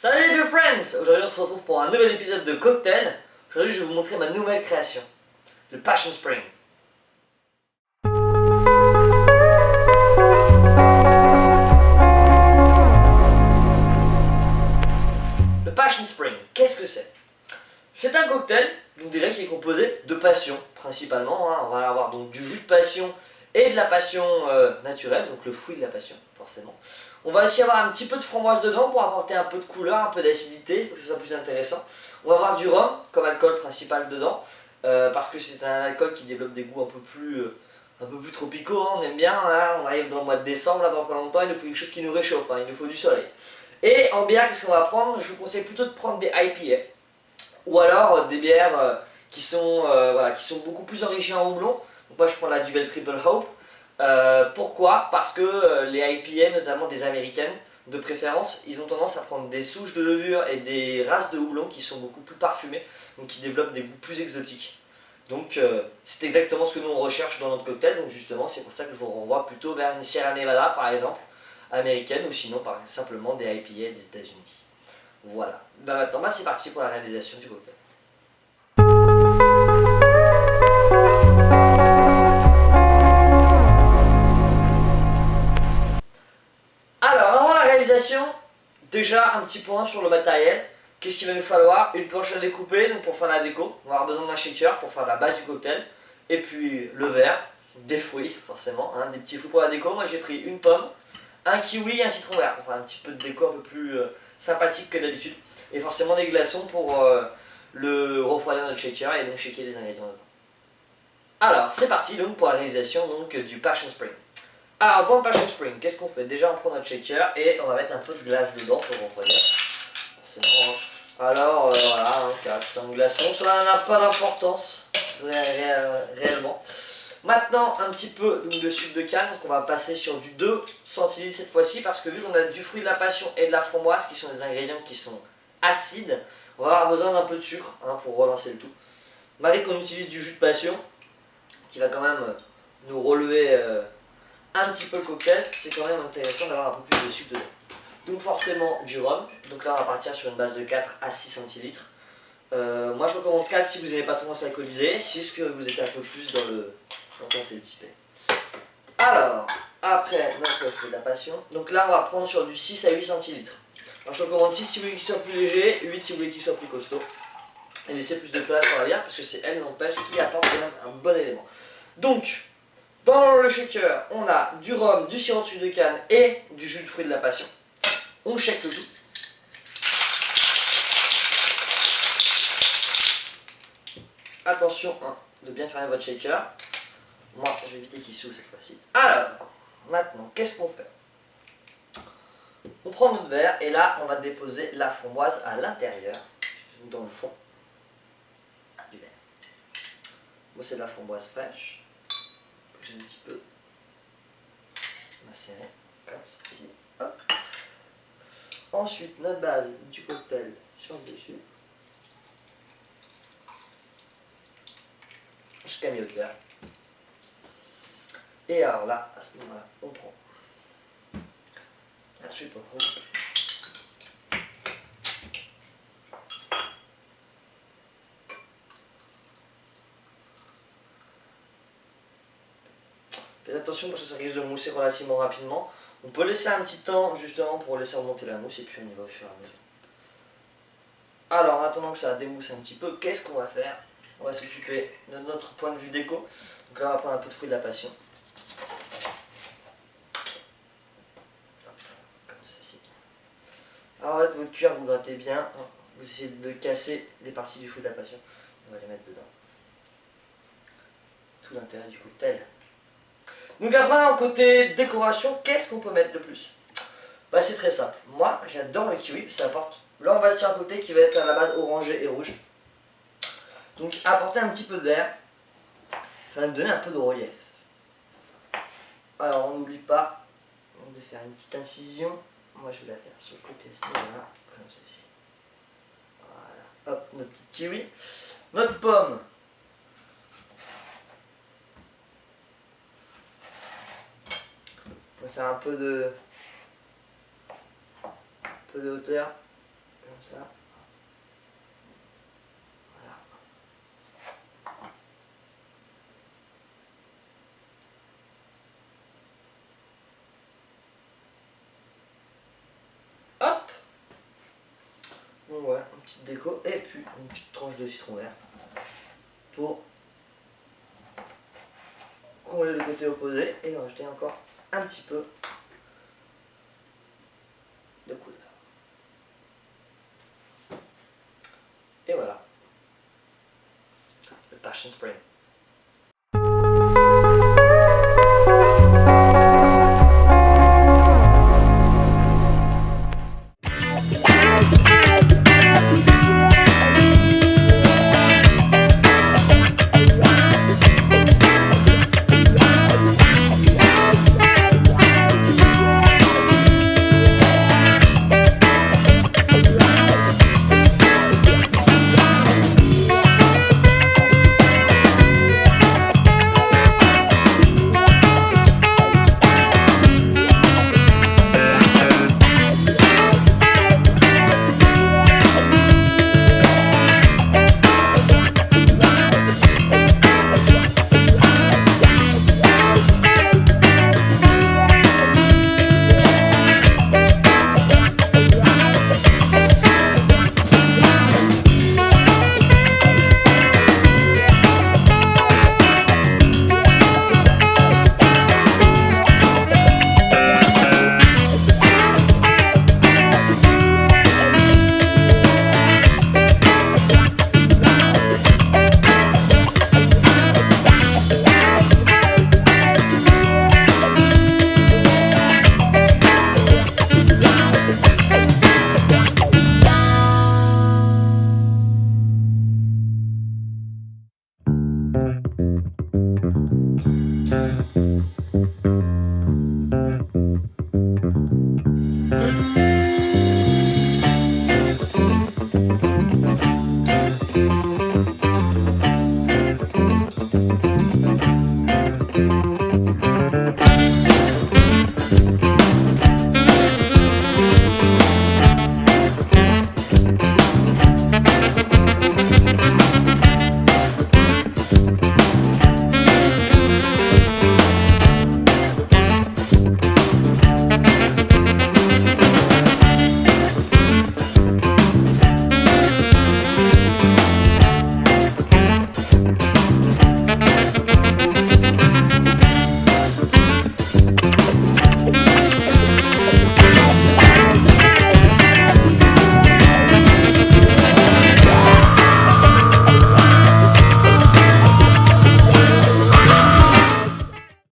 Salut les vieux friends! Aujourd'hui on se retrouve pour un nouvel épisode de Cocktail. Aujourd'hui je vais vous montrer ma nouvelle création, le Passion Spring. Le Passion Spring, qu'est-ce que c'est? C'est un cocktail donc déjà qui est composé de passion principalement. On va avoir donc du jus de passion et de la passion naturelle, donc le fruit de la passion forcément. On va aussi avoir un petit peu de framboise dedans pour apporter un peu de couleur, un peu d'acidité pour que ce soit plus intéressant. On va avoir du rhum comme alcool principal dedans parce que c'est un alcool qui développe des goûts un peu plus tropicaux, hein, on aime bien, hein, on arrive dans le mois de décembre, là dans pas longtemps, il nous faut quelque chose qui nous réchauffe, hein, il nous faut du soleil. Et en bière, qu'est-ce qu'on va prendre? Je vous conseille plutôt de prendre des IPA ou alors des bières qui sont beaucoup plus enrichies en houblon. Donc moi je prends la Duvel Triple Hope. Pourquoi? Parce que les IPA, notamment des américaines de préférence, ils ont tendance à prendre des souches de levure et des races de houblon qui sont beaucoup plus parfumées, donc qui développent des goûts plus exotiques. Donc c'est exactement ce que nous on recherche dans notre cocktail, donc justement c'est pour ça que je vous renvoie plutôt vers une Sierra Nevada par exemple, américaine, ou sinon simplement des IPA des États-Unis. Voilà. Maintenant c'est parti pour la réalisation du cocktail. Déjà un petit point sur le matériel. Qu'est-ce qu'il va nous falloir? Une planche à découper donc pour faire la déco. On va avoir besoin d'un shaker pour faire la base du cocktail. Et puis le verre, des fruits forcément, hein, des petits fruits pour la déco. Moi j'ai pris une pomme, un kiwi et un citron vert pour faire un petit peu de déco un peu plus sympathique que d'habitude. Et forcément des glaçons pour le refroidir dans le shaker et donc shaker les ingrédients dedans. Alors c'est parti donc pour la réalisation donc, du Passion Spring. Alors dans le Passion Spring, qu'est-ce qu'on fait? Déjà on prend notre shaker et on va mettre un peu de glace dedans pour refroidir. Forcément. Alors voilà, 4-5 glaçons, cela n'a pas d'importance réellement. Maintenant un petit peu donc, de sucre de canne, donc on va passer sur du 2 centilitres cette fois-ci parce que vu qu'on a du fruit de la passion et de la framboise qui sont des ingrédients qui sont acides, on va avoir besoin d'un peu de sucre hein, pour relancer le tout. Malgré qu'on utilise du jus de passion qui va quand même nous relever un petit peu le cocktail, c'est quand même intéressant d'avoir un peu plus de sucre dedans. Donc forcément du rhum, donc là on va partir sur une base de 4 à 6 centilitres. Moi je recommande 4 si vous n'avez pas tendance à alcooliser, 6 que vous êtes un peu plus dans le c'est le type. Alors, après notre fruit de la passion, donc là on va prendre sur du 6 à 8 centilitres. Alors je recommande 6 si vous voulez qu'il soit plus léger, 8 si vous voulez qu'il soit plus costaud. Et laissez plus de place sur la bière parce que c'est elle n'empêche qui apporte quand même un bon élément. Donc, dans le shaker, on a du rhum, du sirop de sucre de canne et du jus de fruit de la passion. On shake le tout. Attention hein, de bien fermer votre shaker. Moi, je vais éviter qu'il s'ouvre cette fois-ci. Alors, maintenant, qu'est-ce qu'on fait? On prend notre verre et là, on va déposer la framboise à l'intérieur, dans le fond du verre. Moi, c'est de la framboise fraîche. J'ai un petit peu macéré, comme ceci. Hop. Ensuite, notre base du cocktail sur le dessus. Jusqu'à mi-hauteur. Et alors là, à ce moment-là, on prend la triple hope. Faites attention parce que ça risque de mousser relativement rapidement. On peut laisser un petit temps justement pour laisser remonter la mousse et puis on y va au fur et à mesure. Alors en attendant que ça démousse un petit peu, qu'est-ce qu'on va faire? On va s'occuper de notre point de vue déco. Donc là on va prendre un peu de fruit de la passion. Comme ceci. Alors en fait votre cuillère vous grattez bien, vous essayez de casser les parties du fruit de la passion. On va les mettre dedans. Tout l'intérêt du cocktail. Donc après, en côté décoration, qu'est-ce qu'on peut mettre de plus? Bah c'est très simple. Moi, j'adore le kiwi, puis ça apporte... Là, on va sur un cocktail qui va être à la base orangé et rouge. Donc apporter un petit peu de vert, ça va nous donner un peu de relief. Alors on n'oublie pas de faire une petite incision. Moi, je vais la faire sur le côté, là, comme ceci. Voilà. Hop, notre petit kiwi. Notre pomme. On va faire un peu de hauteur. ça. Voilà. Hop. Donc voilà, une petite déco et puis une petite tranche de citron vert pour coller le côté opposé et rajouter encore un petit peu de couleur. Et voilà, le Passion Spring.